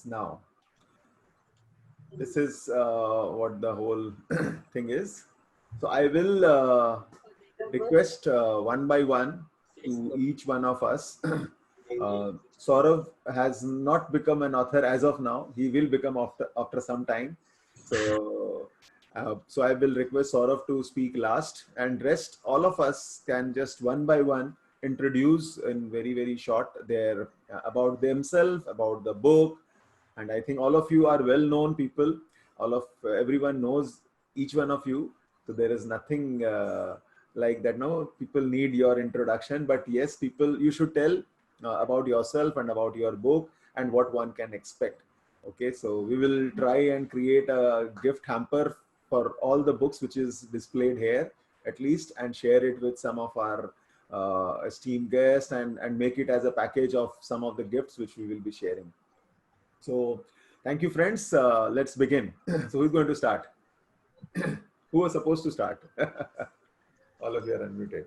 begins now. This is what the whole thing is. So I will request one by one to each one of us. Saurav has not become an author as of now. He will become after some time. So I will request Saurav to speak last, and rest all of us can just one by one introduce in very short their about themselves, about the book. And I think all of you are well known people. Everyone knows each one of you, so there is nothing like that. No, people need your introduction, but yes, people, you should tell about yourself and about your book and what one can expect. Okay, so we will try and create a gift hamper for all the books which is displayed here at least, and share it with some of our esteemed guests, and make it as a package of some of the gifts which we will be sharing. So thank you, friends. Let's begin. So who's going to start? Who was supposed to start? All of you are unmuted.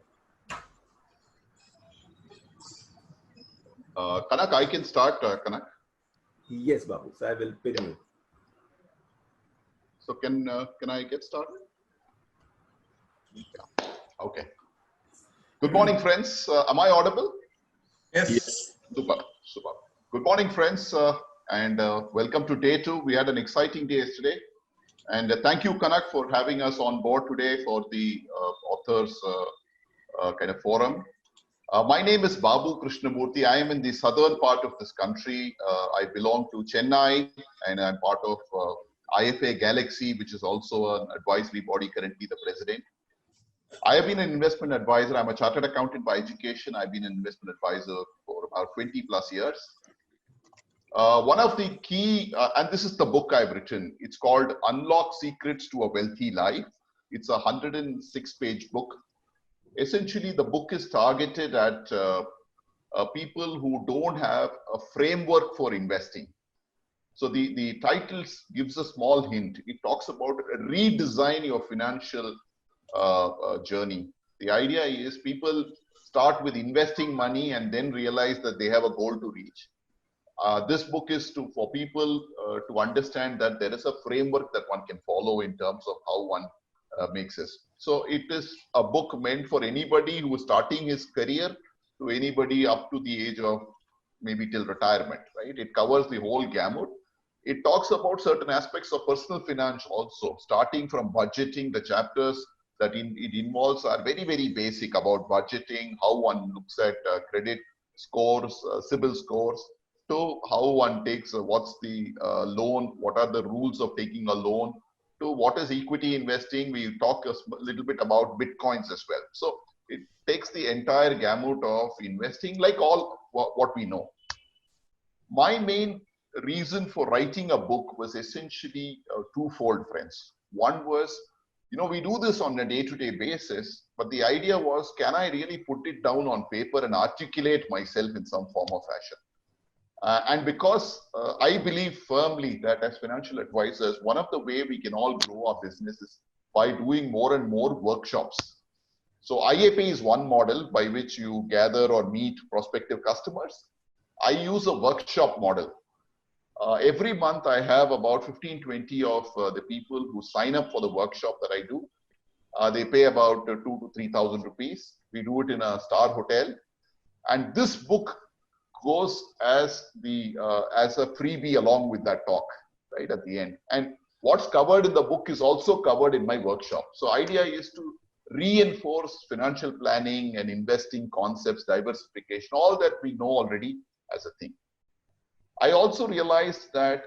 Kanak, I can start, Kanak. Yes, Babu. So I will pin you. So can I get started? Yeah. Okay. Good morning, friends. Am I audible? Yes. Super. Good morning, friends, and welcome to day 2. We had an exciting day yesterday, and thank you, Kanak, for having us on board today for the authors kind of forum. My name is Babu Krishnamurthy. I am in the southern part of this country. I belong to Chennai, and I'm part of IFA Galaxy, which is also an advisory body, currently the president. I have been an investment advisor. I'm a chartered accountant by education. I've been an investment advisor for about 20 plus years. One of the key, and this is the book I've written, it's called Unlock Secrets to a Wealthy Life. It's a 106-page book. Essentially, the book is targeted at people who don't have a framework for investing. So the title gives a small hint. It talks about redesign your financial journey. The idea is people start with investing money and then realize that they have a goal to reach. This book is for people to understand that there is a framework that one can follow in terms of how one makes this. So it is a book meant for anybody who is starting his career to anybody up to the age of maybe till retirement, right? It covers the whole gamut. It talks about certain aspects of personal finance also, starting from budgeting. The chapters that it involves are very basic about budgeting, how one looks at credit scores, CIBIL scores, to how one takes what's the loan, what are the rules of taking a loan, to what is equity investing. We talk a little bit about bitcoins as well. So it takes the entire gamut of investing, like all what we know. My main reason for writing a book was essentially twofold, friends. One was, we do this on a day-to-day basis, but the idea was, can I really put it down on paper and articulate myself in some form or fashion? And because I believe firmly that as financial advisors, one of the ways we can all grow our business is by doing more and more workshops. So IFA is one model by which you gather or meet prospective customers. I use a workshop model. Every month I have about 15-20 of the people who sign up for the workshop that I do. They pay about 2,000 to 3,000 rupees. We do it in a star hotel. And this book goes as a freebie along with that talk, right at the end. And what's covered in the book is also covered in my workshop. So idea is to reinforce financial planning and investing concepts, diversification, all that we know already as a thing. I also realized that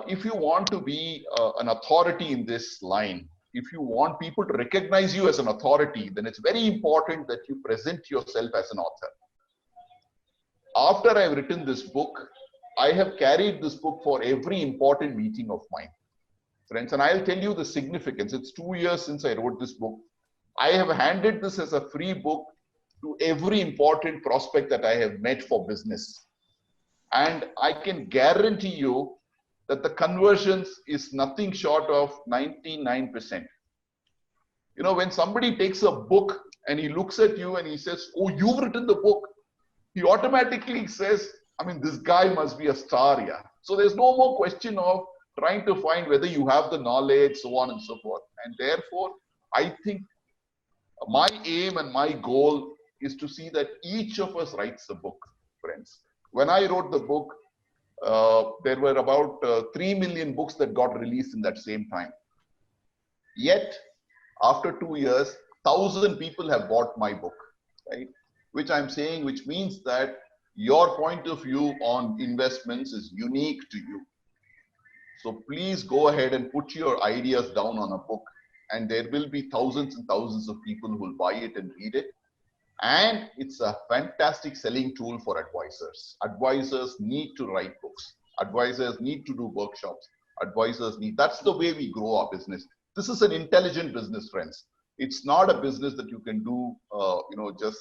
if you want to be an authority in this line, if you want people to recognize you as an authority, then it's very important that you present yourself as an author. After I've written this book, I have carried this book for every important meeting of mine, friends, and I'll tell you the significance. It's 2 years since I wrote this book. I have handed this as a free book to every important prospect that I have met for business. And I can guarantee you that the conversions is nothing short of 99%. When somebody takes a book and he looks at you and he says, "Oh, you've written the book," he automatically says, I mean, this guy must be a star, yeah. So there's no more question of trying to find whether you have the knowledge, so on and so forth. And therefore, I think my aim and my goal is to see that each of us writes a book, friends. When I wrote the book, there were about 3 million books that got released in that same time. Yet, after 2 years, 1,000 people have bought my book, right? Which I'm saying, which means that your point of view on investments is unique to you. So please go ahead and put your ideas down on a book, and there will be thousands and thousands of people who will buy it and read it. And it's a fantastic selling tool for advisors. Advisors need to write books. Advisors need to do workshops. Advisors need, that's the way we grow our business. This is an intelligent business, friends. It's not a business that you can do, just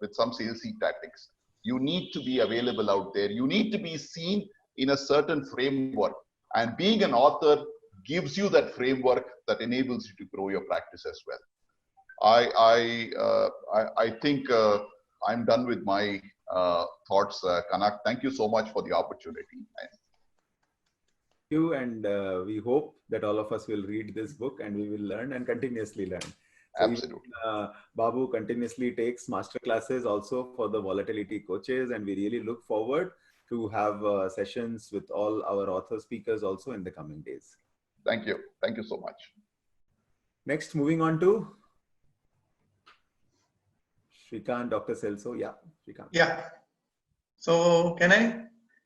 with some salesy tactics. You need to be available out there. You need to be seen in a certain framework. And being an author gives you that framework that enables you to grow your practice as well. I think I'm done with my thoughts, Kanak. Thank you so much for the opportunity. Thank you, and we hope that all of us will read this book and we will learn and continuously learn. So absolutely. Even, Babu continuously takes master classes also for the volatility coaches, and we really look forward to have sessions with all our author speakers also in the coming days. Thank you. Thank you so much. Next, moving on to Shrikant, Dr. Celso. Yeah, Shrikant. Yeah. So can I?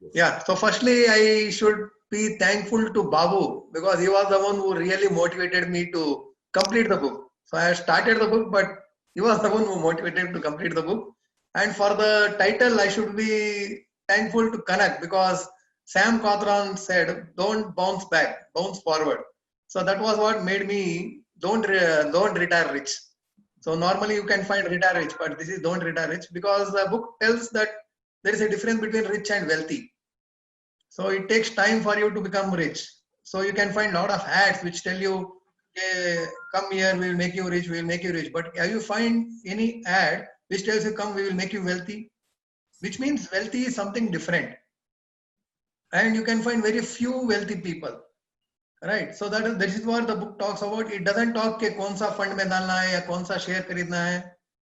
Yes. Yeah. So firstly, I should be thankful to Babu because he was the one who really motivated me to complete the book. So I started the book, but he was the one who motivated to complete the book. And for the title, I should be thankful to Kanak because Sam Cawthron said, "Don't bounce back, bounce forward." So that was what made me don't retire rich. So normally you can find retire rich, but this is don't retire rich because the book tells that there is a difference between rich and wealthy. So it takes time for you to become rich. So you can find a lot of ads which tell you, hey, come here, we will make you rich, we will make you rich. But have you find any ad which tells you, come, we will make you wealthy? Which means wealthy is something different. And you can find very few wealthy people. Right, so that is what the book talks about. It doesn't talk कि कौन सा fund में डालना है या कौन सा share खरीदना है.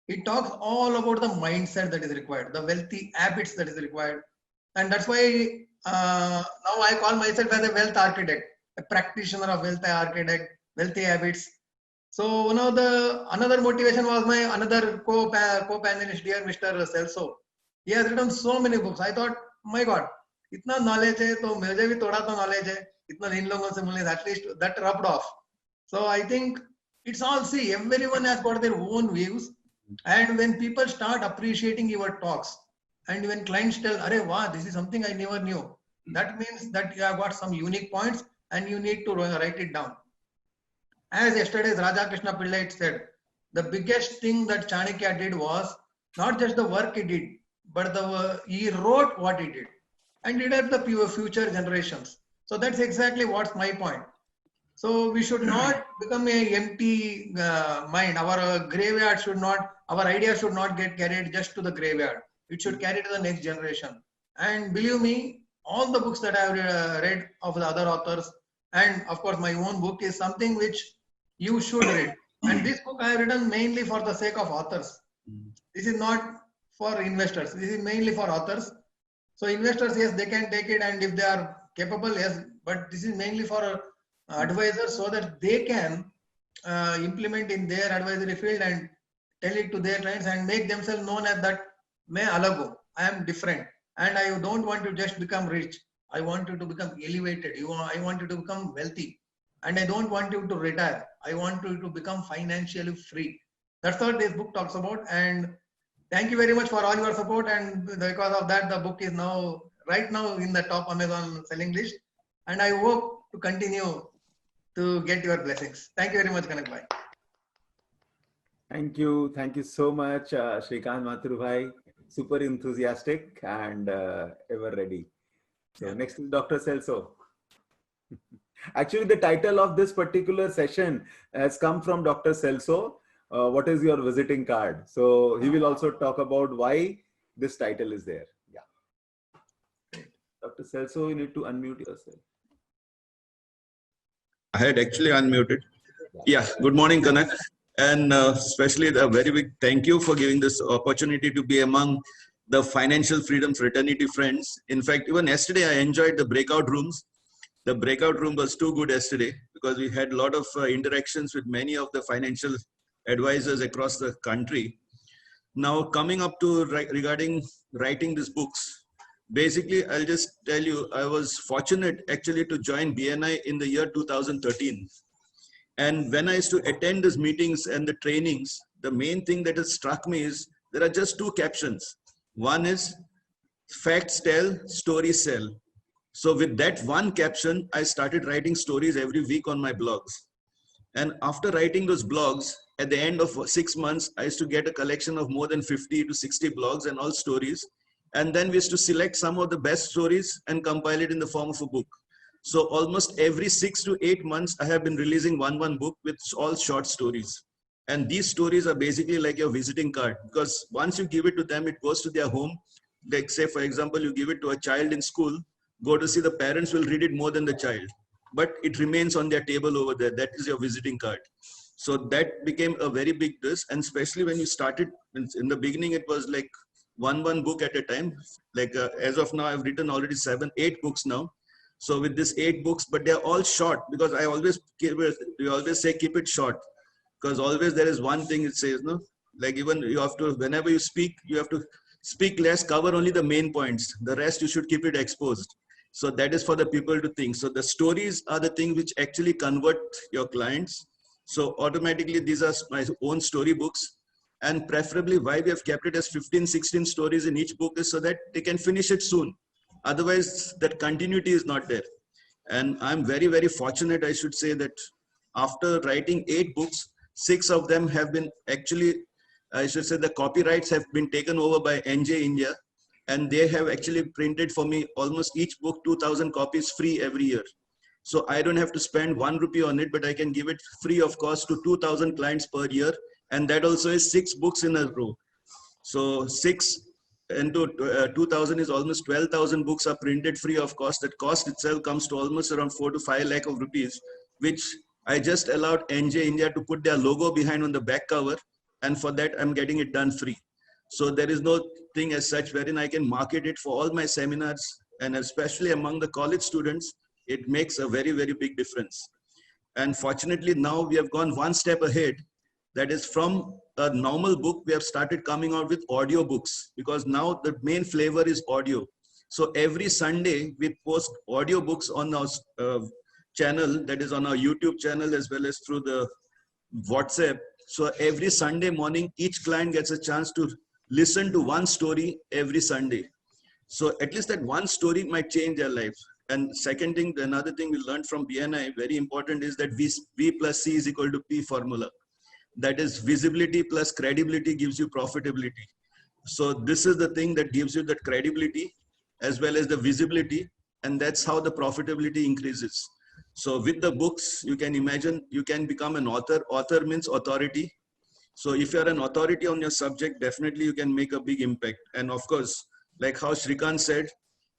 It talks all about the mindset that is required, the wealthy habits that is required, and that's why now I call myself as a wealth architect, a practitioner of wealth architect, wealthy habits. So one of the another motivation was my another co-panelist, dear Mr. Celso. He has written so many books. I thought, my God, इतना knowledge है तो मुझे भी थोड़ा तो knowledge है. इन लोगों से मिलने at least that rubbed off. So I think it's all, see, everyone has got their own views, and when people start appreciating your talks and when clients tell, "Arey wow, this is something I never knew," that means that you have got some unique points and you need to write it down. As yesterday's Raja Krishna Pillai said, the biggest thing that Chanakya did was not just the work he did, but he wrote what he did and did it the future generations. So that's exactly what's my point. So we should not become a empty mind. Our graveyard should not, our idea should not get carried just to the graveyard. It should carry to the next generation. And believe me, all the books that I have read of the other authors, and of course my own book, is something which you should read. And this book I have written mainly for the sake of authors. This is not for investors. This is mainly for authors. So investors, yes, they can take it, and if they are capable, yes, but this is mainly for advisors so that they can implement in their advisory field and tell it to their clients and make themselves known as that, main alag hu, I am different, and I don't want to just become rich. I want you to become elevated. I want you to become wealthy, and I don't want you to retire. I want you to become financially free. That's what this book talks about. And thank you very much for all your support. And because of that, the book is now right now in the top Amazon selling list. And I hope to continue to get your blessings. Thank you very much, Kanak bhai. Thank you. Thank you so much, Shrikant Mathur bhai. Super enthusiastic and ever ready. So next is Dr. Celso. Actually, the title of this particular session has come from Dr. Celso. What is your visiting card? So he will also talk about why this title is there. Yeah. Dr. Celso, you need to unmute yourself. I had actually unmuted. Yeah, good morning, Kanak. And especially a very big thank you for giving this opportunity to be among the financial freedom fraternity friends. In fact, even yesterday, I enjoyed the breakout rooms. The breakout room was too good yesterday because we had a lot of interactions with many of the financial advisors across the country. Now, coming up to regarding writing these books, basically, I'll just tell you, I was fortunate actually to join BNI in the year 2013. And when I used to attend these meetings and the trainings, the main thing that has struck me is there are just two captions. One is facts tell, stories sell. So with that one caption, I started writing stories every week on my blogs. And after writing those blogs, at the end of 6 months, I used to get a collection of more than 50 to 60 blogs and all stories. And then we used to select some of the best stories and compile it in the form of a book. So almost every 6 to 8 months, I have been releasing one book with all short stories. And these stories are basically like your visiting card, because once you give it to them, it goes to their home. Like say, for example, you give it to a child in school, go to see, the parents will read it more than the child, but it remains on their table over there. That is your visiting card. So that became a very big risk. And especially when you started in the beginning, it was like one book at a time. Like as of now, I've written already 7, 8 books now. So with this 8 books, but they're all short, because I always say keep it short, because always there is one thing it says, no, like even you have to, whenever you speak, you have to speak less, cover only the main points. The rest you should keep it exposed. So that is for the people to think. So the stories are the thing which actually convert your clients. So automatically these are my own story books, and preferably why we have kept it as 15, 16 stories in each book is so that they can finish it soon. Otherwise that continuity is not there. And I'm very, very fortunate, I should say, that after writing 8 books, 6 of them have been actually, I should say, the copyrights have been taken over by NJ India. And they have actually printed for me almost each book 2,000 copies free every year. So I don't have to spend 1 rupee on it, but I can give it free of cost to 2,000 clients per year. And that also is 6 books in a row. So 6 into 2,000 is almost 12,000 books are printed free of cost. That cost itself comes to almost around 4 to 5 lakh of rupees, which I just allowed NJ India to put their logo behind on the back cover. And for that, I'm getting it done free. So there is no thing as such wherein I can market it for all my seminars, and especially among the college students, it makes a very, very big difference. And fortunately now we have gone one step ahead. That is, from a normal book, we have started coming out with audio books, because now the main flavor is audio. So every Sunday we post audio books on our channel, that is on our YouTube channel as well as through the WhatsApp. So every Sunday morning, each client gets a chance to listen to one story every Sunday. So at least that one story might change their life. And second thing, another thing we learned from BNI, very important, is that V plus C is equal to P formula. That is, visibility plus credibility gives you profitability. So this is the thing that gives you that credibility as well as the visibility. And that's how the profitability increases. So with the books, you can imagine you can become an author. Author means authority. So if you're an authority on your subject, definitely you can make a big impact. And of course, like how Shrikant said,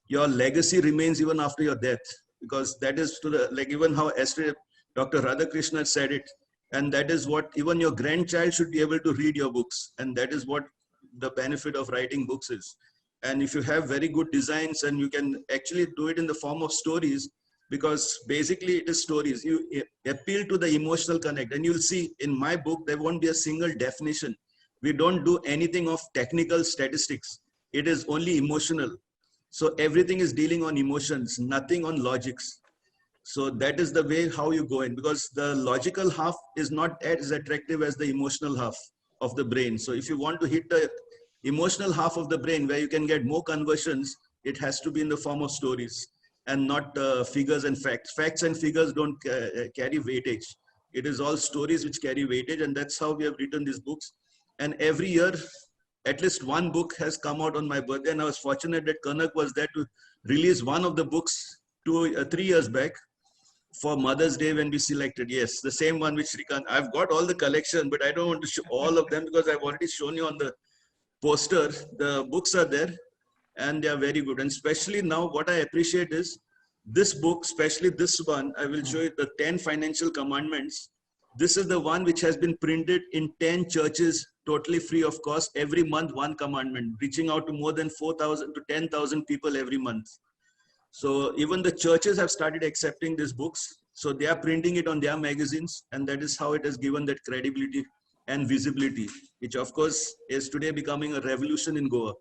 your legacy remains even after your death, because that is to the, like even how yesterday Dr. Radhakrishnan said it. And that is what even your grandchild should be able to read your books. And that is what the benefit of writing books is. And if you have very good designs and you can actually do it in the form of stories, because basically it is stories, you appeal to the emotional connect. And you'll see in my book, there won't be a single definition. We don't do anything of technical statistics. It is only emotional. So everything is dealing on emotions, nothing on logics. So that is the way how you go in, because the logical half is not as attractive as the emotional half of the brain. So if you want to hit the emotional half of the brain where you can get more conversions, it has to be in the form of stories and not figures and facts. Facts and figures don't carry weightage. It is all stories which carry weightage, and that's how we have written these books. And every year, at least one book has come out on my birthday, and I was fortunate that Kanak was there to release one of the books 3 years back for Mother's Day when we selected. Yes, the same one which Shrikant. I've got all the collection, but I don't want to show all of them because I've already shown you on the poster. The books are there. and they are very good. And especially now, what I appreciate is this book, especially this one. I will show you the 10 financial commandments. This is the one which has been printed in 10 churches, totally free of cost. Every month, one commandment, reaching out to more than 4,000 to 10,000 people every month. So even the churches have started accepting these books. So they are printing it on their magazines, and that is how it has given that credibility and visibility, which of course is today becoming a revolution in Goa.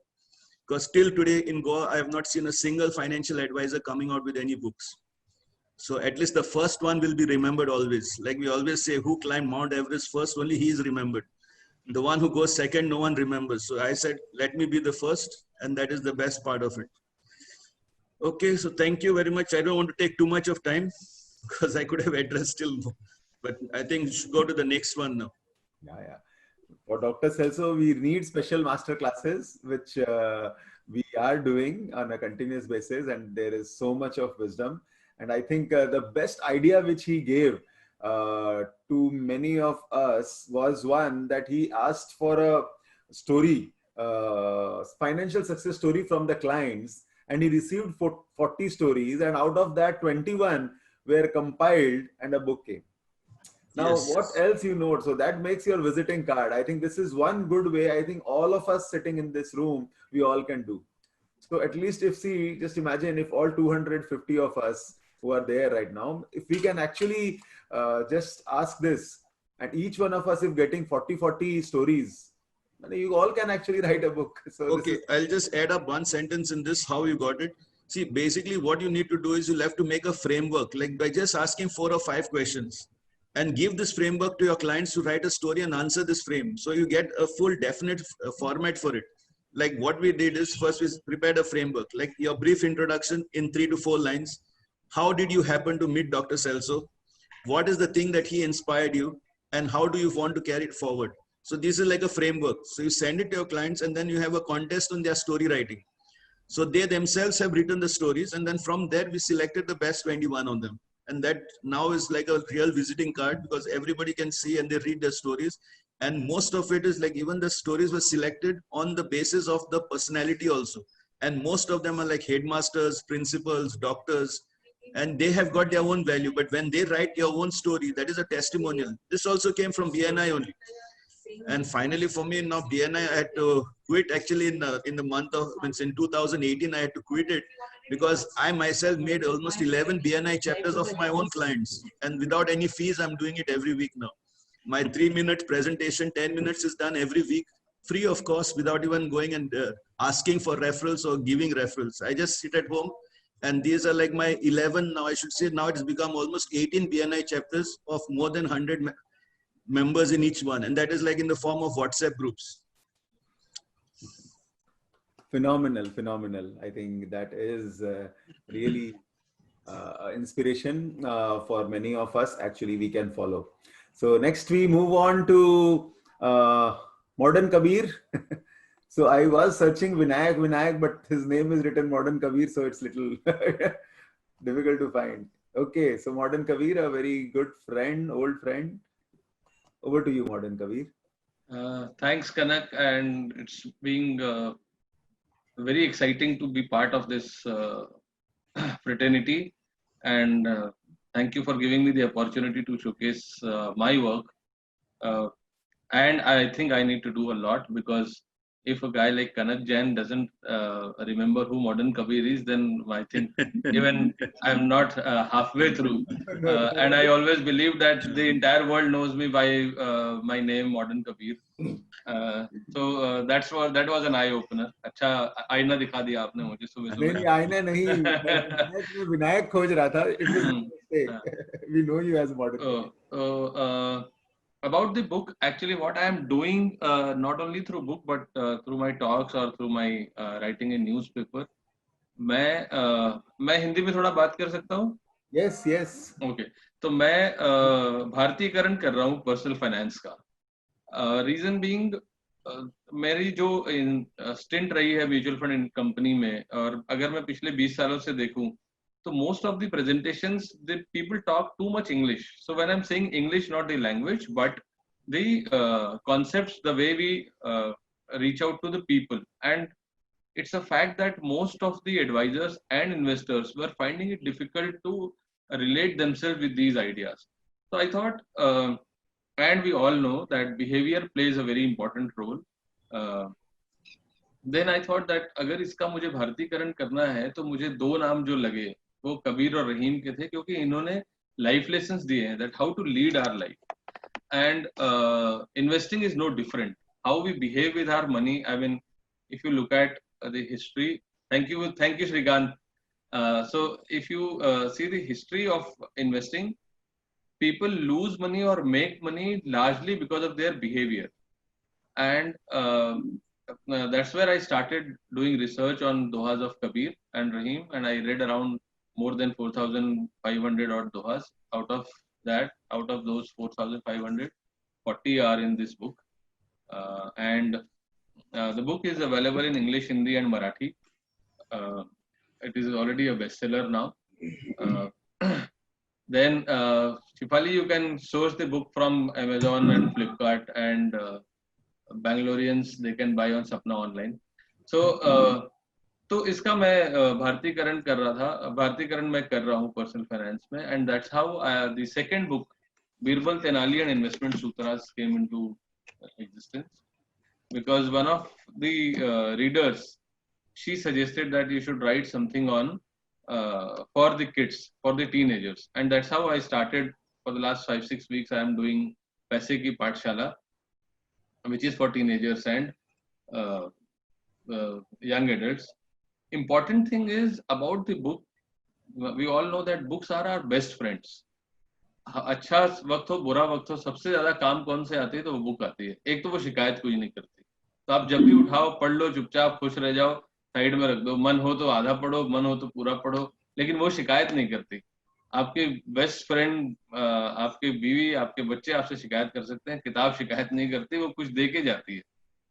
Because till today in Goa, I have not seen a single financial advisor coming out with any books. So at least the first one will be remembered always. Like we always say, who climbed Mount Everest first, only he is remembered. The one who goes second, no one remembers. So I said, let me be the first, and that is the best part of it. Okay, so thank you very much. I don't want to take too much of time because I could have addressed still more. But I think we should go to the next one now. Yeah. For Dr. Celso, we need special master classes, which we are doing on a continuous basis, and there is so much of wisdom. And I think the best idea which he gave to many of us was one that he asked for a story, financial success story from the clients, and he received 40 stories, and out of that 21 were compiled and a book came. Now, Yes. what else you note? So that makes your visiting card. I think this is one good way. I think all of us sitting in this room, we all can do. So at least if just imagine if all 250 of us who are there right now, if we can actually just ask this, and each one of us if getting 40 stories, you all can actually write a book. So Okay, I'll just add up one sentence in this, how you got it. See, basically what you need to do is you'll have to make a framework, like by just asking 4 or 5 questions and give this framework to your clients to write a story and answer this frame. So you get a full definite format for it. Like what we did is first we prepared a framework, like your brief introduction in 3 to 4 lines. How did you happen to meet Dr. Celso? What is the thing that he inspired you? And how do you want to carry it forward? So this is like a framework. So you send it to your clients and then you have a contest on their story writing. So they themselves have written the stories, and then from there we selected the best 21 on them. And that now is like a real visiting card because everybody can see and they read the stories. And most of it is like even the stories were selected on the basis of the personality also. And most of them are like headmasters, principals, doctors, and they have got their own value. But when they write your own story, that is a testimonial. This also came from BNI only. And finally, for me now, BNI, I had to quit actually in the month of, in 2018, I had to quit it because I myself made almost 11 BNI chapters of my own clients. And without any fees, I'm doing it every week now. My 3-minute presentation, 10 minutes is done every week, free of cost, without even going and asking for referrals or giving referrals. I just sit at home. And these are like my 11, now I should say, now it's become almost 18 BNI chapters of more than 100 members in each one, and that is like in the form of WhatsApp groups. Phenomenal. I think that is really inspiration for many of us. Actually, we can follow. So next we move on to Modern Kabir. So I was searching Vinayak, but his name is written Modern Kabir, so it's little difficult to find. Okay, so Modern Kabir, a very good friend, old friend. Over to you, Modern Kabir. Thanks, Kanak, and it's being very exciting to be part of this fraternity. And thank you for giving me the opportunity to showcase my work. And I think I need to do a lot because if a guy like Kanak Jain doesn't remember who Modern Kabir is, then I think even I'm not halfway through. And I always believe that the entire world knows me by my name, Modern Kabir. So that was an eye opener. अच्छा आईना दिखा दिया आपने मुझे सुबह सुबह. नहीं आईना नहीं विनायक खोज रहा था. We know you as Modern. About the book, actually what I am doing, not only through book but through my talks or through my writing in newspaper, मैं हिंदी में थोड़ा बात कर सकता हूँ? Yes. Okay. तो मैं भारतीयकरण कर रहा हूँ पर्सनल फाइनेंस का. रीजन बीइंग मेरी जो स्टिंट रही है म्यूचुअल फंड कंपनी में, और अगर मैं पिछले 20 सालों से देखूं so most of the presentations, the people talk too much English. So when I'm saying English, not the language, but the concepts, the way we reach out to the people. And it's a fact that most of the advisors and investors were finding it difficult to relate themselves with these ideas. So I thought, and we all know that behavior plays a very important role. Then I thought that अगर इसका मुझे भारतीकरण करना है तो मुझे दो नाम जो लगे वो कबीर और रहीम के थे, क्योंकि इन्होंने लाइफ लेसन्स दिए हैं that how to lead our life. And investing is no different. How we behave with our money. I mean, if you look at the history, thank you, Shrikant. So if you see the history of investing, people lose money or make money largely because of their behavior, and that's where I started doing research on dohas of Kabir and Rahim, and I read around more than 4,500 odd dohas. Out of those 4,500, 40 are in this book, and the book is available in English, Hindi, and Marathi. It is already a bestseller now. Then, Shifali, you can source the book from Amazon and Flipkart, and Bangaloreans, they can buy on Sapna online. So, तो इसका मैं भारतीकरण कर रहा था, भारतीकरण मैं कर रहा हूँ पर्सनल फाइनेंस में, and that's how the second book, Birbal Tenali and Investment Sutras, came into existence, because one of the readers, she suggested that you should write something on for the kids, for the teenagers, and that's how I started. For the last 5-6 weeks, I am doing Paise Ki Pathshala, which is for teenagers and young adults. Important thing is about the book, we all know that books are our best friends. अच्छा वक्त हो बुरा वक्त हो, सबसे ज्यादा काम कौन से आती है तो वो बुक आती है. एक तो वो शिकायत कोई नहीं करती, तो आप जब भी उठाओ पढ़ लो, चुपचाप खुश रह जाओ, साइड में रख दो. मन हो तो आधा पढ़ो, मन हो तो पूरा पढ़ो, लेकिन वो शिकायत नहीं करती. आपके बेस्ट फ्रेंड, आपके बीवी, आपके बच्चे आपसे शिकायत कर सकते हैं, किताब शिकायत नहीं करती, वो कुछ दे के जाती है.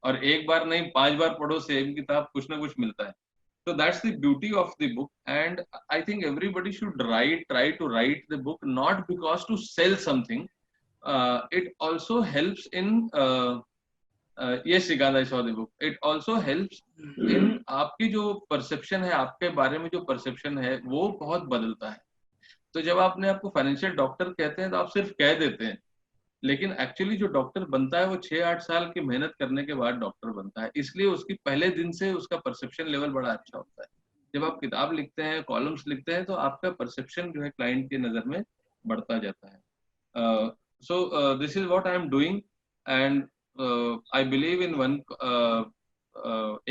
और एक बार नहीं 5 बार पढ़ो सेम किताब, कुछ ना कुछ मिलता है. So that's the beauty of the book, and I think everybody should try to write the book, not because to sell something. It also helps in yes, Shrikant, I saw the book. It also helps in आपकी जो perception है, आपके बारे में जो perception है, वो बहुत बदलता है. तो जब आपने आपको फाइनेंशियल डॉक्टर कहते हैं तो आप सिर्फ कह देते हैं, लेकिन एक्चुअली जो डॉक्टर बनता है वो 6-8 साल की मेहनत करने के बाद डॉक्टर बनता है. इसलिए उसकी पहले दिन से उसका परसेप्शन लेवल बड़ा अच्छा होता है. जब आप किताब लिखते हैं, कॉलम्स लिखते हैं, तो आपका परसेप्शन जो है क्लाइंट की नजर में बढ़ता जाता है. So this is what I am doing, and I believe in one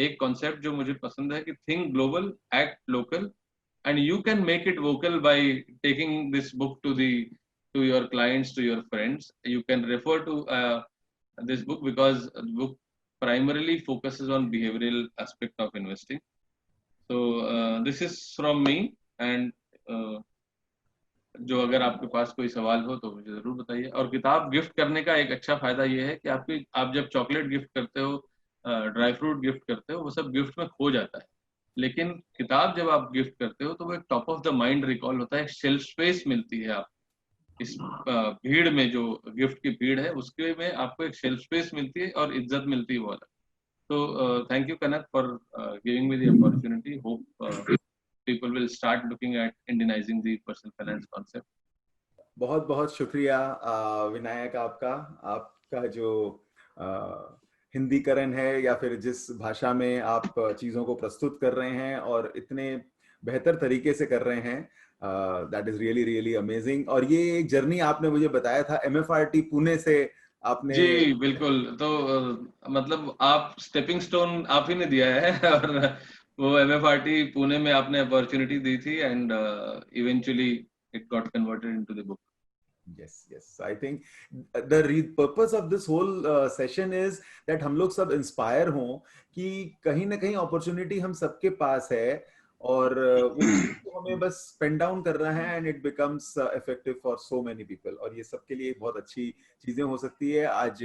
एक कॉन्सेप्ट जो मुझे पसंद है कि think global, act local, and you can make it vocal by taking this book to your clients, to your friends. You can refer to this book because the book primarily focuses on behavioral aspect of investing. So this is from me, and जो अगर आपके पास कोई सवाल हो तो मुझे जरूर बताइए. और किताब गिफ्ट करने का एक अच्छा फायदा ये है कि आप जब चॉकलेट गिफ्ट करते हो, ड्राई फ्रूट गिफ्ट करते हो, वो सब गिफ्ट में खो जाता है. लेकिन किताब जब आप गिफ्ट करते हो तो वो एक top of the mind recall होता है, एक शेल्फ स्पेस मिलती है. आप इस भीड़ में, जो गिफ्ट की भीड़ है उसके में आपको एक शेल्फ स्पेस मिलती है और इज्जत मिलती है वो अलग. तो thank you Kanak for giving me the opportunity. Hope people will start looking at Indianizing the personal finance concept. बहुत बहुत शुक्रिया विनायक, आपका जो हिंदीकरण है या फिर जिस भाषा में आप चीज़ों को प्रस्तुत कर रहे हैं और इतने बेहतर तरीके से कर रहे हैं, that is really really amazing. और ये एक जर्नी आपने मुझे बताया था MFRT पुणे से आपने. जी बिल्कुल. तो मतलब आप स्टेपिंग स्टोन आप ही ने दिया है और वो MFRT पुणे में आपने अपॉर्चुनिटी दी थी, and eventually it got converted into the book. Yes. I think the purpose of this whole session is that हम लोग सब इंस्पायर हों कि कहीं ना कहीं अपॉर्चुनिटी हम सबके पास है और वो हमें बस पेन डाउन करना है, and it becomes effective for so many people. और ये सबके लिए बहुत अच्छी चीजें हो सकती है. आज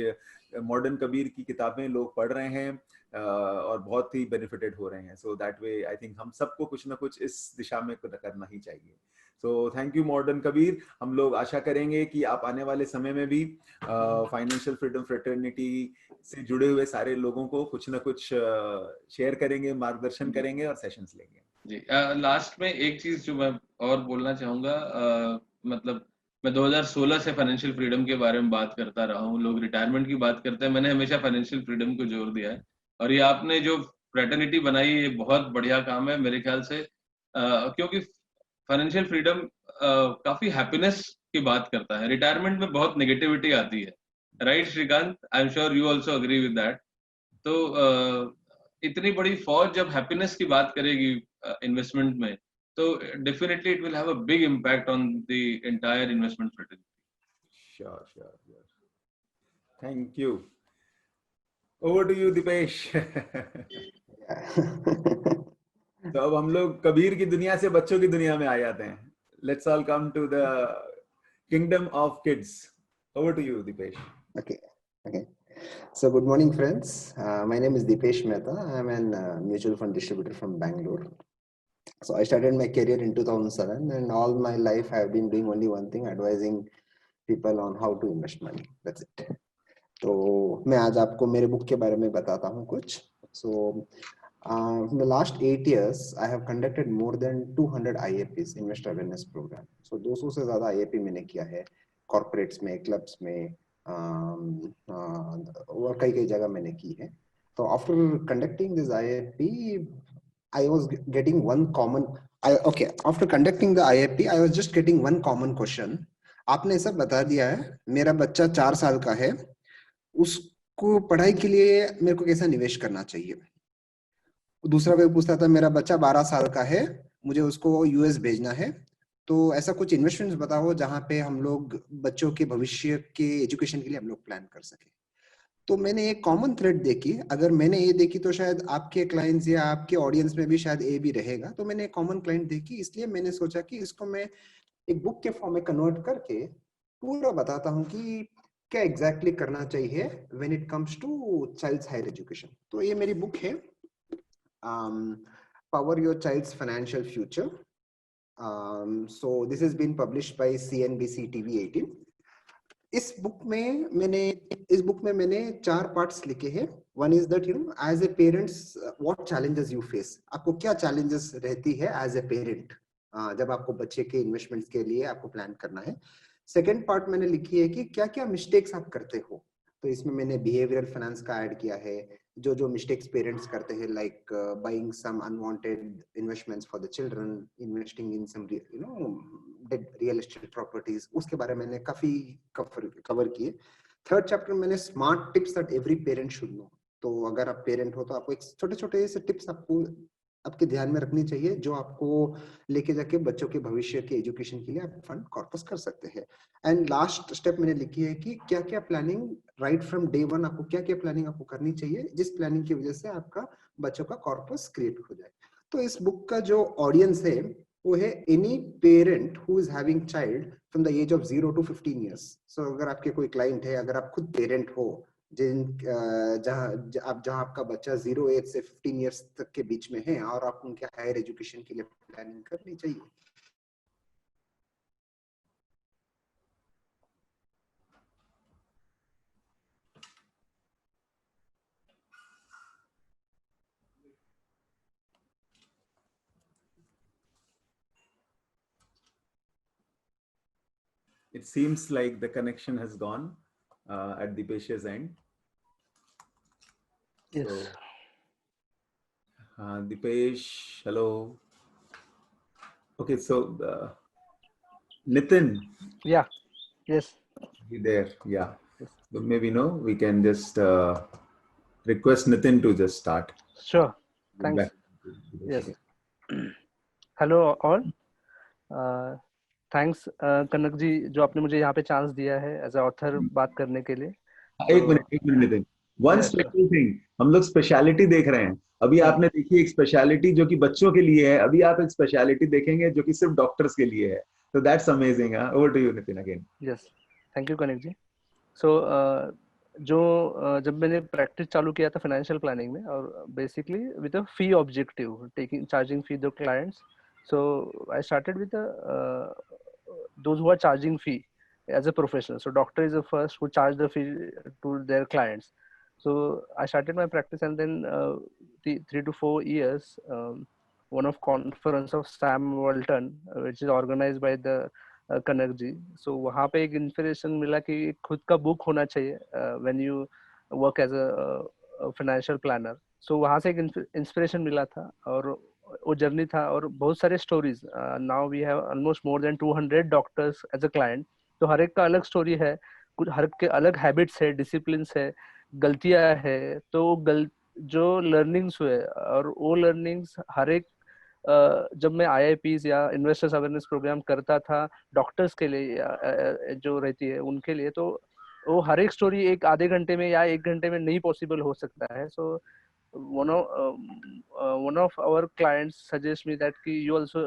मॉडर्न कबीर की किताबें लोग पढ़ रहे हैं और बहुत ही बेनिफिटेड हो रहे हैं. So that way I think हम सबको कुछ ना कुछ इस दिशा में करना ही चाहिए. सो थैंक यू मॉडर्न कबीर। हम लोग आशा करेंगे कि आप आने वाले समय में भी फाइनेंशियल फ्रीडम फ्रेटर्निटी से जुड़े हुए सारे लोगों को कुछ ना कुछ शेयर करेंगे, मार्गदर्शन करेंगे और सेशंस लेंगे। जी, लास्ट में एक चीज जो मैं और बोलना चाहूंगा, मतलब मैं 2016 से फाइनेंशियल फ्रीडम के बारे में बात करता रहा हूँ। लोग रिटायरमेंट की बात करते हैं, मैंने हमेशा फाइनेंशियल फ्रीडम को जोर दिया है। और ये आपने जो फ्रेटर्निटी बनाई, ये बहुत बढ़िया काम है मेरे ख्याल से, क्योंकि फाइनेंशियल फ्रीडम काफी हैप्पीनेस की बात करता है। रिटायरमेंट में बहुत नेगेटिविटी आती है, right Shrikant? I am sure you also agree with that. तो इतनी बड़ी फौज जब हैप्पीनेस की बात करेगी इन्वेस्टमेंट में, तो definitely it will have a big impact on the entire investment fraternity. Sure. Thank you. Over to you Deepesh. तो अब हम लोग कबीर की दुनिया से बच्चों की दुनिया में आ जाते हैं। Let's all come to the kingdom of kids. Over to you Deepesh. Okay. So good morning, friends. My name is Dipesh Mehta. I'm an mutual fund distributor from Bangalore. So I started my career in 2007, and all my life I have been doing only one thing: advising people on how to invest money. That's it. तो मैं आज आपको मेरे book के बारे में बताता हूँ कुछ. So in the last 8 years, I have conducted more than 200 IAPs, Investor Awareness Program. So 200 से ज़्यादा IAP मैंने किया है, corporates में, clubs में, और कई जगह मैंने की है. तो after conducting this IAP, I was getting one common. After conducting the IAP, I was just getting one common question. आपने सब बता दिया है, मेरा बच्चा 4 साल का है, उसको पढ़ाई के लिए मेरे को कैसा निवेश करना चाहिए. दूसरा कोई पूछता था, मेरा बच्चा 12 साल का है, मुझे उसको यूएस भेजना है, तो ऐसा कुछ इन्वेस्टमेंट्स बताओ जहां पे हम लोग बच्चों के भविष्य के एजुकेशन के लिए हम लोग प्लान कर सके. तो मैंने एक कॉमन थ्रेड देखी. अगर मैंने ये देखी तो शायद आपके क्लाइंट्स या आपके ऑडियंस में भी शायद ये भी रहेगा. तो मैंने एक कॉमन क्लाइंट देखी, इसलिए मैंने सोचा कि इसको मैं एक बुक के फॉर्म में कन्वर्ट करके पूरा बताता हूँ कि क्या एग्जैक्टली करना चाहिए when it comes to child's higher education. तो ये मेरी बुक है, Power Your Child's Financial Future. So this has been published by CNBC TV 18. इस बुक में मैंने 4 पार्ट्स लिखे हैं. One is that as a parents what challenges you face. आपको क्या चैलेंजेस रहती है एज ए पेरेंट जब आपको बच्चे के इन्वेस्टमेंट्स के लिए आपको प्लान करना है. सेकेंड पार्ट मैंने लिखी है कि क्या क्या मिस्टेक्स आप करते हो. तो इसमें मैंने बिहेवियरल फाइनेंस का ऐड किया है, जो मिस्टेक्स पेरेंट्स करते हैं, like buying some unwanted investments for the children, investing in some dead real estate properties, उसके बारे में मैंने काफी कवर किए. थर्ड चैप्टर मैंने smart tips that every parent should know. तो अगर आप पेरेंट हो तो आपको एक छोटे से टिप्स आपको आपके ध्यान में रखनी चाहिए, जो आपको लेके जाके बच्चों के भविष्य के एजुकेशन के लिए आप फंड कॉर्पस कर सकते हैं. एंड लास्ट स्टेप मैंने लिखी है कि क्या क्या planning right from day one आपको क्या क्या प्लानिंग आपको करनी चाहिए, जिस प्लानिंग की वजह से आपका बच्चों का कॉर्पस क्रिएट हो जाए. तो इस बुक का जो ऑडियंस है वो है any parent who is having child from the age of 0 to 15 years. So अगर आपके कोई क्लाइंट है, अगर आप खुद पेरेंट हो, जहां आपका बच्चा 0 एज से 15 इयर्स तक के बीच में है और आप उनके हायर एजुकेशन के लिए प्लानिंग करनी चाहिए. It seems like the connection has gone at Dipesh's end. Yes. So, Dipesh, hello. Okay, so Nitin. Yeah. Yes. You there? Yeah. Yes. So maybe we can just request Nitin to just start. Sure. Thanks. Yes. Hello all. Thanks Kanak ji, जो आपने मुझे यहाँ पे chance दिया है as a author बात करने के लिए. एक minute Nitin, one special thing, हम लोग स्पेशलिटी देख रहे हैं अभी. आपने देखी एक स्पेशलिटी जो कि बच्चों के लिए है, अभी आप एक स्पेशलिटी देखेंगे जो कि सिर्फ डॉक्टर्स के लिए है. तो that's amazing. Over to you Nitin again. Yes, thank you Kanak ji. So जब मैंने प्रैक्टिस चालू किया था फाइनेंशियल प्लानिंग में, और basically with a fee objective, taking charging fee the clients. So I started with those who are charging fee as a professional. So doctor is the first who charge the fee to their clients. So I started my practice, and then 3 to 4 years, one of conference of Sam Walton, which is organized by the Kanak ji. So वहाँ पे एक inspiration मिला कि खुद का book होना चाहिए when you work as a financial planner. So वहाँ से एक इंस्पिरेशन मिला था, और वो जर्नी था, और बहुत सारे stories. Now we have almost more than 200 doctors as a client. तो हर एक का अलग स्टोरी है, कुछ हर एक के अलग हैबिट्स है, डिसिप्लिन है, गलतियां है. तो जो लर्निंग्स हुए, और वो लर्निंग्स हर एक जब मैं IIPs या इन्वेस्टर्स अवेयरनेस प्रोग्राम करता था डॉक्टर्स के लिए, जो रहती है उनके लिए, तो वो हर एक स्टोरी एक आधे घंटे में या 1 घंटे में नहीं पॉसिबल हो सकता है. सो one of our clients suggest me that you also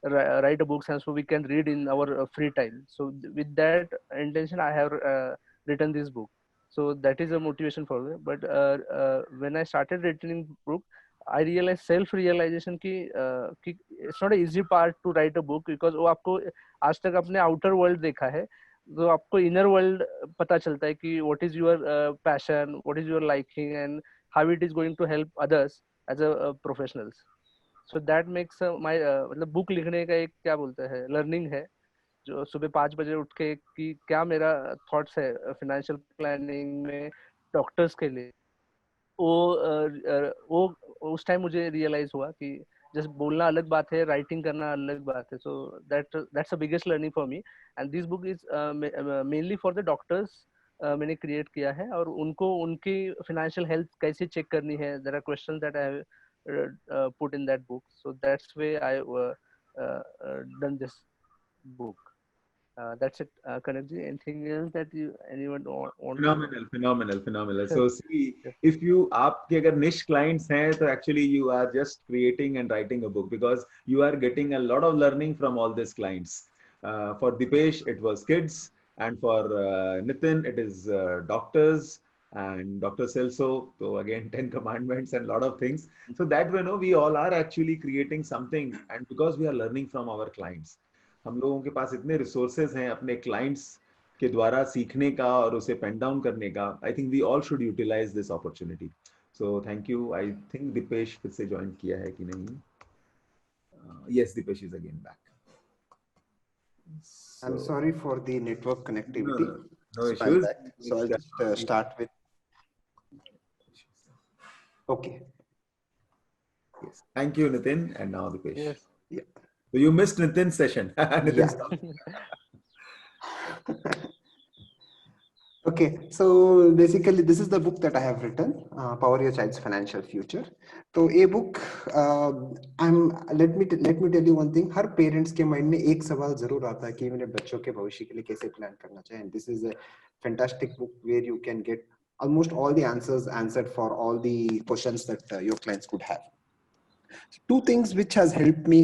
write a book, and so we can read in our free time. So with that intention, I have written this book. So that is a motivation for me. But when I started writing book, I realized self-realization कि it's not an easy part to write a book, because वो आपको आज तक अपने outer world देखा है, तो आपको inner world पता चलता है कि what is your passion, what is your liking, and how it is going to help others as a professionals. So that makes my मतलब बुक लिखने का एक क्या बोलते हैं लर्निंग है, जो सुबह 5 बजे उठ के कि क्या मेरा थॉट्स है फाइनेंशियल प्लानिंग में डॉक्टर्स के लिए. वो उस टाइम मुझे रियलाइज हुआ कि जस्ट बोलना अलग बात है, राइटिंग करना अलग बात है. So that's the biggest learning for me, and this book is mainly for the doctors. मैंने क्रिएट किया है, और उनको उनकी फाइनेंशियल हेल्थ कैसे चेक करनी है. There are questions that I have put in that book. So that's way I done this book. That's it, Kanakji. Anything else that anyone want? Phenomenal. So see, if you आपके अगर niche clients हैं, तो actually you are just creating and writing a book, because you are getting a lot of learning from all these clients. For Dipesh, it was kids, and for Nitin, it is doctors, and Dr. Celso, so again 10 commandments and a lot of things. So that way, no, we all are actually creating something, and because we are learning from our clients. हम लोगों के पास इतने resources हैं अपने clients के द्वारा सीखने का और उसे पेन डाउन करने का. I think we all should utilize this opportunity. So thank you. I think Deepesh फिर से ज्वाइन किया है कि नहीं. Yes, Deepesh is again back. I'm sorry for the network connectivity. No issues. So I'll just start with. Okay. Yes. Thank you, Nitin, and now Dipesh. Yes. Yeah. So you missed Nitin's session. Nitin's Okay, so basically this is the book that I have written, Power Your Child's Financial Future. So a book, let me tell you one thing. Her parents के mind में एक सवाल जरूर आता है कि मेरे बच्चों के भविष्य के लिए कैसे plan करना चाहिए. And this is a fantastic book where you can get almost all the answers answered for all the questions that your clients could have. Two things which has helped me,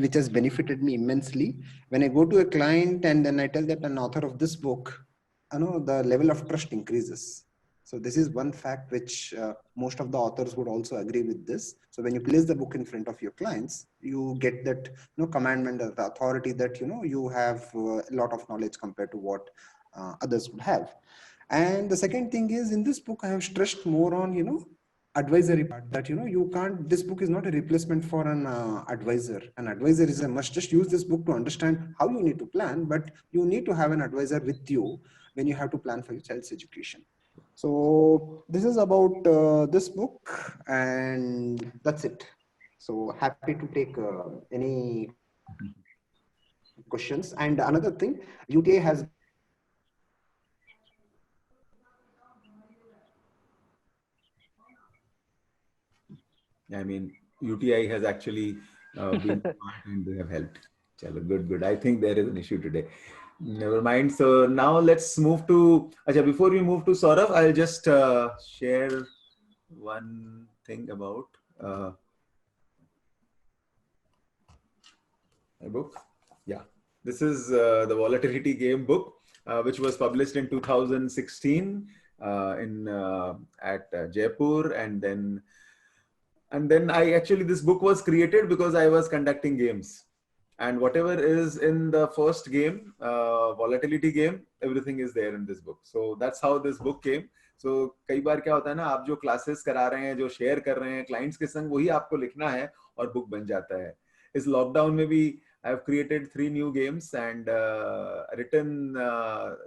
which has benefited me immensely. When I go to a client and then I tell that an author of this book, the level of trust increases. So this is one fact which most of the authors would also agree with this. So when you place the book in front of your clients, you get that commandment, the authority that you have a lot of knowledge compared to what others would have. And the second thing is, in this book I have stressed more on advisory part, that you can't, this book is not a replacement for an advisor. An advisor is a must. Just use this book to understand how you need to plan, but you need to have an advisor with you when you have to plan for your child's education. So this is about this book, and that's it. So happy to take any questions. And another thing, UTA has I mean, UTI has actually been and they have helped. Chalo, good. I think there is an issue today. Never mind. So now let's move to. Acha, before we move to Saurav, I'll just share one thing about my book. Yeah, this is the Volatility Game book, which was published in 2016 at Jaipur, and then And then this book was created because I was conducting games. And whatever is in the first game, volatility game, everything is there in this book. So that's how this book came. So कई बार क्या होता है ना, आप जो classes करा रहे हैं, जो शेयर कर रहे हैं क्लाइंट्स के संग, वही आपको लिखना है और बुक बन जाता है. इस लॉकडाउन में भी I have created 3 new games and written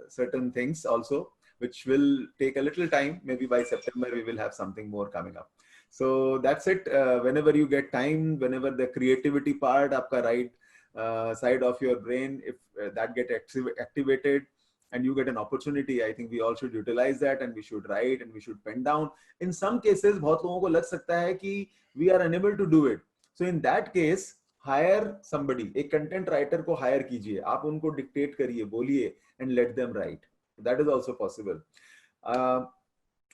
certain things also, which will take a little time. Maybe by September we will have something more coming up. So that's it. Whenever you get time, whenever the creativity part, आपका right side of your brain, if that get activated and you get an opportunity, I think we all should utilize that and we should write and we should pen down. In some cases, बहुत लोगों को लग सकता है कि we are unable to do it. So in that case, hire somebody, एक content writer को hire कीजिए, आप उनको dictate करिए, बोलिए and let them write. That is also possible.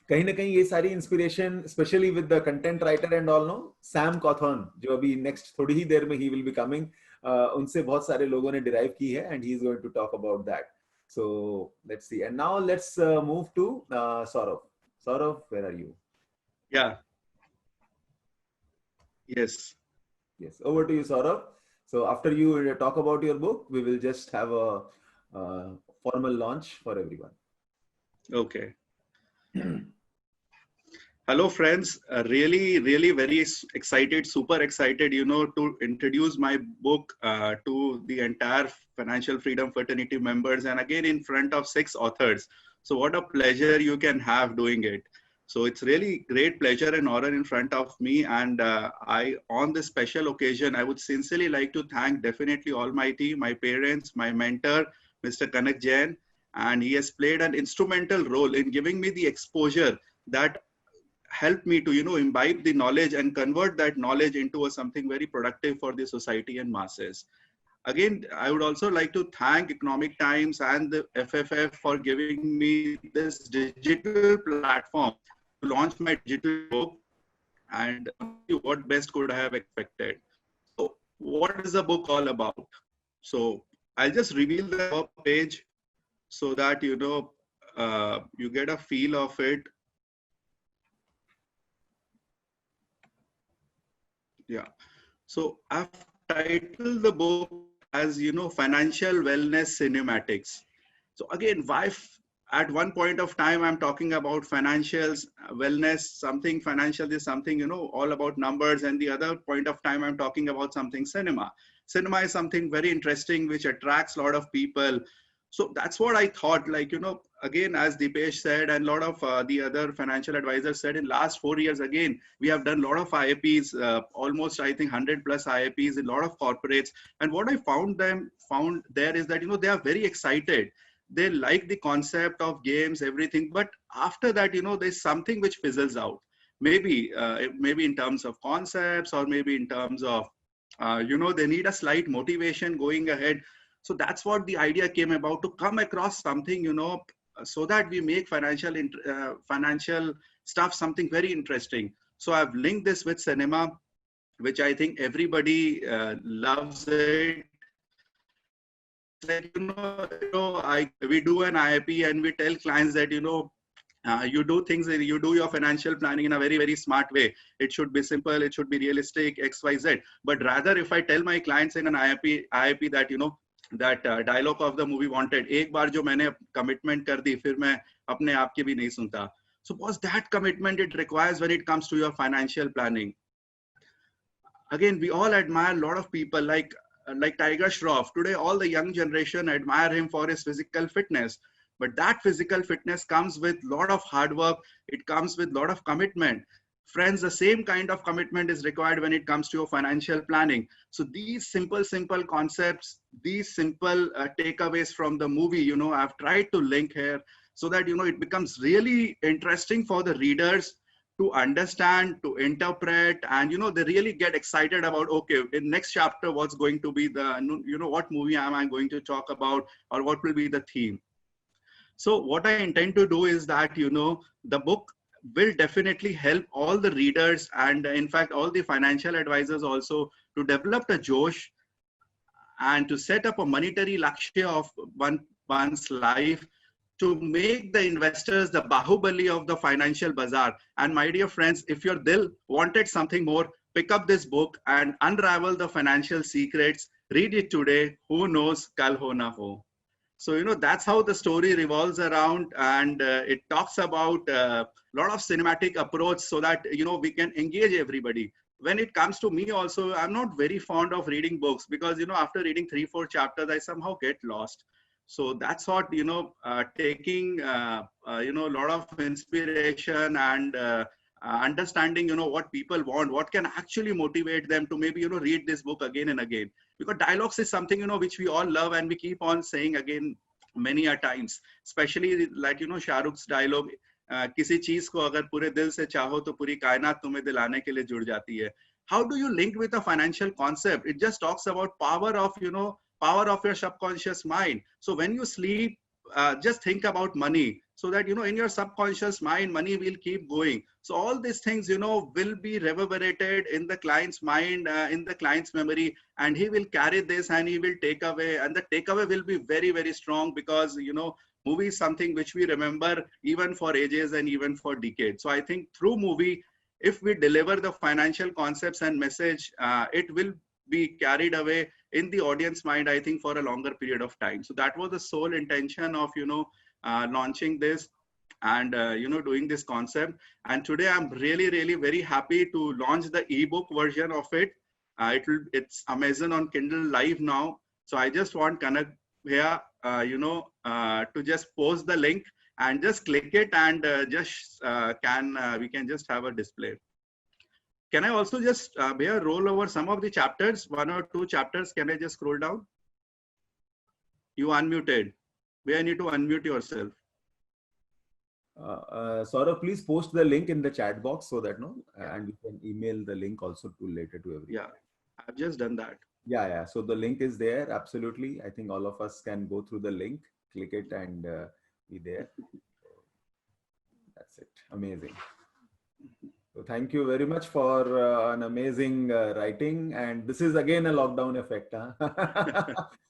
कहीं ना कहीं ये सारी inspiration, especially with the content writer and all, no, Sam Cawthon, जो अभी next थोड़ी ही देर में he will be coming, उनसे बहुत सारे लोगों ने derive की है and he is going to talk about that. So let's see. And now let's move to Saurav. Saurav, where are you? Yeah. Yes. Yes, over to you, Saurav. So after you talk about your book, we will just have a formal launch for everyone. Okay. Hello, friends. Really very excited, super excited, to introduce my book to the entire Financial Freedom Fraternity members, and again in front of 6 authors. So what a pleasure you can have doing it. So it's really great pleasure and honor in front of me. And on this special occasion, I would sincerely like to thank definitely Almighty, my parents, my mentor, Mr. Kanak Jain. And he has played an instrumental role in giving me the exposure that helped me to, imbibe the knowledge and convert that knowledge into something very productive for the society and masses. Again, I would also like to thank Economic Times and the FFF for giving me this digital platform to launch my digital book, and what best could I have expected. So what is the book all about? So I'll just reveal the page so that, you get a feel of it. Yeah. So I've titled the book as, Financial Wellness Cinematics. So again, why at one point of time, I'm talking about financials, wellness, something financial is something, all about numbers. And the other point of time, I'm talking about something cinema. Cinema is something very interesting, which attracts a lot of people. So that's what I thought, like, again, as Deepesh said, and a lot of the other financial advisors said, in last 4 years, again, we have done a lot of IIPs, almost, I think, 100 plus IIPs in a lot of corporates. And what I found there is that, they are very excited. They like the concept of games, everything. But after that, there's something which fizzles out. Maybe in terms of concepts, or maybe in terms of, they need a slight motivation going ahead. So that's what the idea came about, to come across something, so that we make financial stuff something very interesting. So I've linked this with cinema, which I think everybody loves it. Like, we do an IIP and we tell clients that, you do things, you do your financial planning in a very, very smart way. It should be simple, it should be realistic, X, Y, Z. But rather, if I tell my clients in an IIP that, that dialogue of the movie Wanted, एक बार जो मैंने commitment कर दी, फिर मैं अपने आप की भी नहीं सुनता. So what's that commitment it requires when it comes to your financial planning? Again, we all admire a lot of people like Tiger Shroff. Today, all the young generation admire him for his physical fitness. But that physical fitness comes with a lot of hard work. It comes with a lot of commitment. Friends, the same kind of commitment is required when it comes to your financial planning. So these simple concepts, these simple takeaways from the movie, I've tried to link here so that, it becomes really interesting for the readers to understand, to interpret, and, they really get excited about, okay, in next chapter, what's going to be the, what movie am I going to talk about, or what will be the theme. So what I intend to do is that, the book will definitely help all the readers, and in fact, all the financial advisors also, to develop the Josh and to set up a monetary lakshya of one's life, to make the investors the Bahubali of the financial bazaar. And my dear friends, if your dil wanted something more, pick up this book and unravel the financial secrets. Read it today. Who knows, kal ho na ho. So, you know, that's how the story revolves around, and it talks about a lot of cinematic approach so that, you know, we can engage everybody. When it comes to me also, I'm not very fond of reading books because, you know, after reading 3-4 chapters, I somehow get lost. So that's what, you know, taking, you know, a lot of inspiration and understanding, you know, what people want, what can actually motivate them to maybe, you know, read this book again and again. Because dialogues is something, you know, which we all love and we keep on saying again many a times, especially like, you know, Shah Rukh's dialogue, किसी चीज को अगर पूरे दिल से चाहो तो पूरी कायनात तुम्हें दिलाने के लिए जुड़ जाती है. How do you link with a financial concept? It just talks about power of, you know, power of your subconscious mind. So when you sleep, just think about money, so that, you know, in your subconscious mind, money will keep going. So all these things, you know, will be reverberated in the client's mind, in the client's memory, and he will carry this and he will take away, and the takeaway will be very, very strong because, you know, movie is something which we remember even for ages and even for decades. So I think through movie, if we deliver the financial concepts and message, it will be carried away in the audience mind, I think, for a longer period of time. So that was the sole intention of, you know, launching this and, you know, doing this concept. And today I'm really, really very happy to launch the ebook version of it. It's Amazon on Kindle live now. So I just want Kanak here, you know, to just post the link and just click it and we can just have a display. Can I also just roll over some of the chapters, 1 or 2 chapters? Can I just scroll down? You unmuted. Where I need to unmute yourself. Saurav, please post the link in the chat box so that, no, and you can email the link also to later to everyone. Yeah, I've just done that. Yeah. So the link is there. Absolutely. I think all of us can go through the link, click it and be there. That's it. Amazing. So thank you very much for an amazing writing. And this is again a lockdown effect. Huh?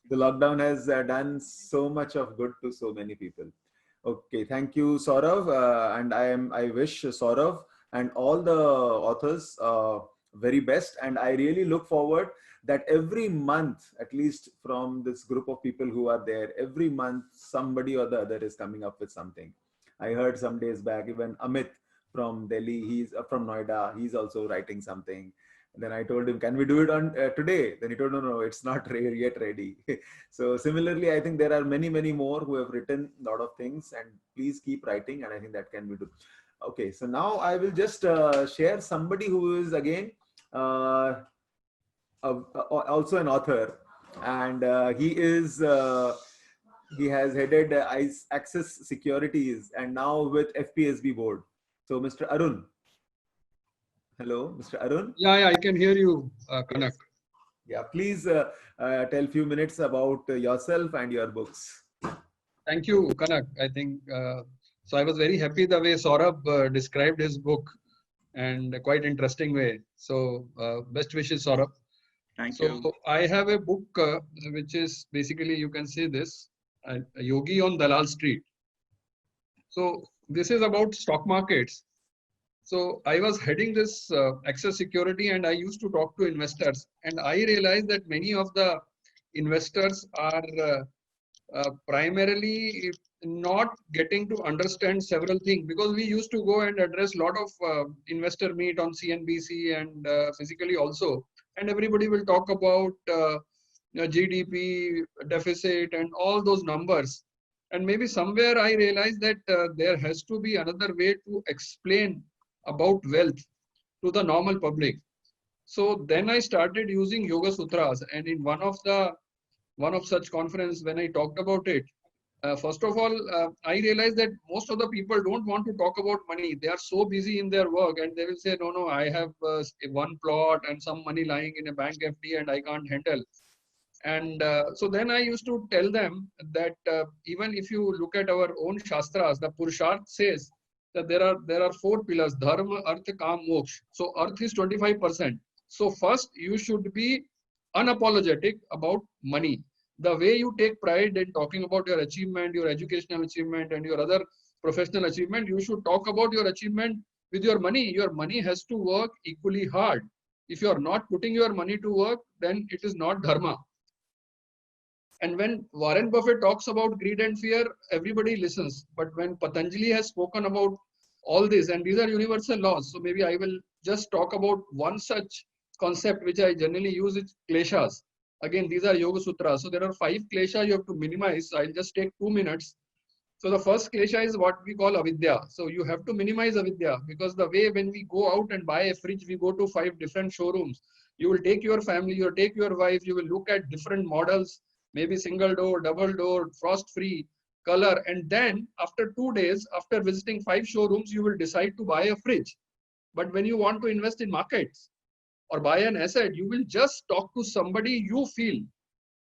The lockdown has done so much of good to so many people. Okay, thank you, Saurav. And I wish Saurav and all the authors very best. And I really look forward that every month, at least from this group of people who are there, every month somebody or the other is coming up with something. I heard some days back, even Amit from Delhi, he's from Noida, he's also writing something. And then I told him, can we do it on today? Then he told, no, it's not yet ready. So similarly, I think there are many, many more who have written a lot of things, and please keep writing. And I think that can be done. Okay, so now I will just share somebody who is again also an author, and he has headed Access Securities and now with FPSB board. So Mr. Arun. Hello, Mr. Arun. Yeah, I can hear you, Kanak. Yeah, please tell a few minutes about yourself and your books. Thank you, Kanak. I think, so I was very happy the way Saurabh described his book, and a quite interesting way. So best wishes, Saurabh. Thank you. So I have a book which is basically, you can say this, Yogi on Dalal Street. So this is about stock markets. So I was heading this Access Security, and I used to talk to investors, and I realized that many of the investors are primarily not getting to understand several things, because we used to go and address a lot of investor meet on CNBC and physically also, and everybody will talk about GDP deficit and all those numbers. And maybe somewhere I realized that there has to be another way to explain about wealth to the normal public. So then I started using Yoga Sutras, and in one of such conference, when I talked about it, first of all, I realized that most of the people don't want to talk about money. They are so busy in their work, and they will say, no, I have one plot and some money lying in a bank FD and I can't handle. And so then I used to tell them that even if you look at our own Shastras, the Purusharth says that there are 4 pillars: Dharma, Artha, Kam, Moksha. So Arth is 25%. So first you should be unapologetic about money. the way you take pride in talking about your achievement, your educational achievement, and your other professional achievement, you should talk about your achievement with your money. Your money has to work equally hard. If you are not putting your money to work, then it is not dharma. And when Warren Buffett talks about greed and fear, everybody listens. But when Patanjali has spoken about all this, and these are universal laws, so maybe I will just talk about one such concept which I generally use is kleshas. Again, these are Yoga Sutras. So there are 5 kleshas you have to minimize. I'll just take 2 minutes. So the first klesha is what we call avidya. So you have to minimize avidya, because the way when we go out and buy a fridge, we go to 5 different showrooms. You will take your family, you will take your wife, you will look at different models, maybe single door, double door, frost free, color. And then after 2 days, after visiting 5 showrooms, you will decide to buy a fridge. But when you want to invest in markets or buy an asset, you will just talk to somebody you feel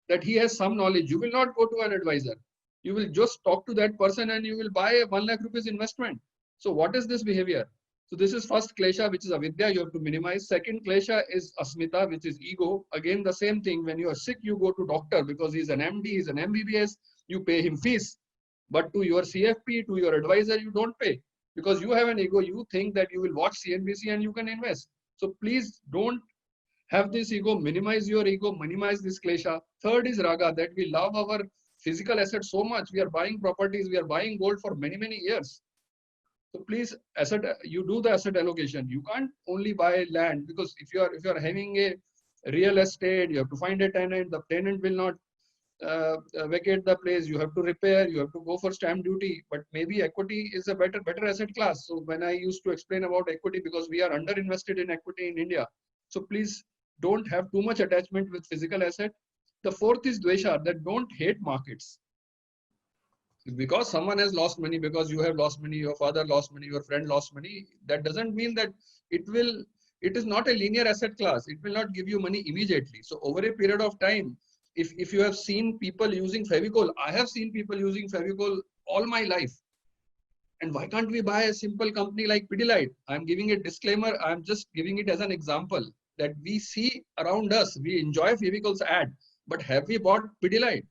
that he has some knowledge. You will not go to an advisor. You will just talk to that person and you will buy a 1 lakh rupees investment. So what is this behavior? So this is first klesha, which is avidya, you have to minimize. Second klesha is asmita, which is ego. Again, the same thing. When you are sick, you go to doctor because he's an MD, he's an MBBS, you pay him fees. But to your CFP, to your advisor, you don't pay because you have an ego. You think that you will watch CNBC and you can invest. So please don't have this ego, minimize your ego, minimize this klesha. Third is raga, that we love our physical assets so much. We are buying properties, we are buying gold for many, many years. So please, you do the asset allocation. You can't only buy land, because if you are having a real estate, you have to find a tenant. The tenant will not vacate the place. You have to repair. You have to go for stamp duty. But maybe equity is a better asset class. So when I used to explain about equity, because we are underinvested in equity in India. So please don't have too much attachment with physical asset. The fourth is dvesha, that don't hate markets. Because someone has lost money, because you have lost money, your father lost money, your friend lost money, that doesn't mean that it is not a linear asset class. It will not give you money immediately. So over a period of time, if you have seen people using Fevicol, I have seen people using Fevicol all my life. And why can't we buy a simple company like Pidilite? I'm giving a disclaimer. I'm just giving it as an example that we see around us. We enjoy Fevicol's ad, but have we bought Pidilite?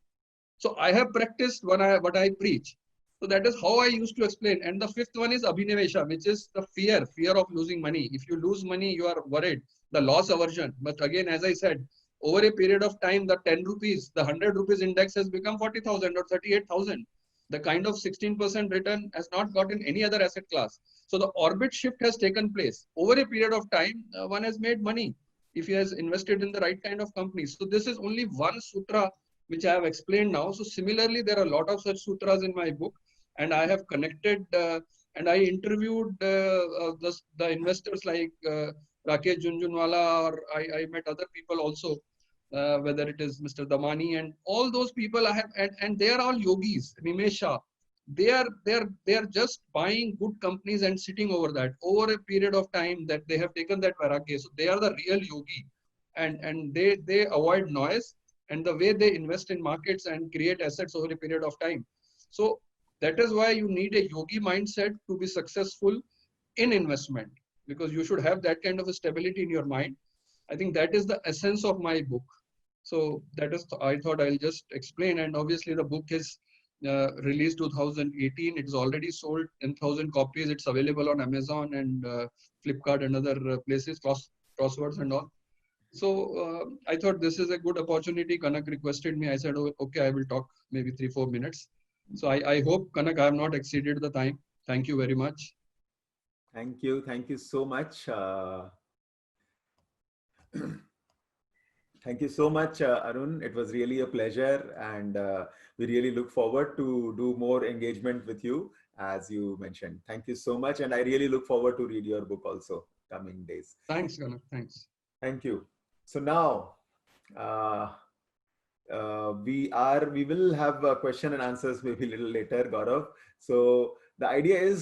So I have practiced what I preach. So that is how I used to explain. And the fifth one is abhinivesha, which is the fear of losing money. If you lose money, you are worried, the loss aversion. But again, as I said, over a period of time, the 10 rupees, the 100 rupees index has become 40,000 or 38,000. The kind of 16% return has not gotten any other asset class. So the orbit shift has taken place. Over a period of time, one has made money if he has invested in the right kind of companies. So this is only one sutra which I have explained now. So similarly, there are a lot of such sutras in my book, and I have connected and I interviewed the investors like Rakesh Junjunwala, or I met other people also, whether it is Mr. Damani, and all those people I have, and they are all yogis. Nimesh Shah, they are just buying good companies and sitting over that over a period of time that they have taken that vairagya. So they are the real yogi, and they avoid noise. And the way they invest in markets and create assets over a period of time. So that is why you need a yogi mindset to be successful in investment, because you should have that kind of a stability in your mind. I think that is the essence of my book. So that is, I thought I'll just explain. And obviously the book is released 2018. It's already sold 10,000 copies. It's available on Amazon and Flipkart and other places, Crosswords and all. So I thought this is a good opportunity. Kanak requested me. I said, oh, okay, I will talk maybe 3-4 minutes. So I hope, Kanak, I have not exceeded the time. Thank you very much. Thank you. Thank you so much. Thank you so much, Arun. It was really a pleasure, and we really look forward to do more engagement with you, as you mentioned. Thank you so much, and I really look forward to read your book also coming days. Thanks, Kanak. Thanks. Thank you. So now we will have question and answers maybe a little later, Gaurav. So the idea is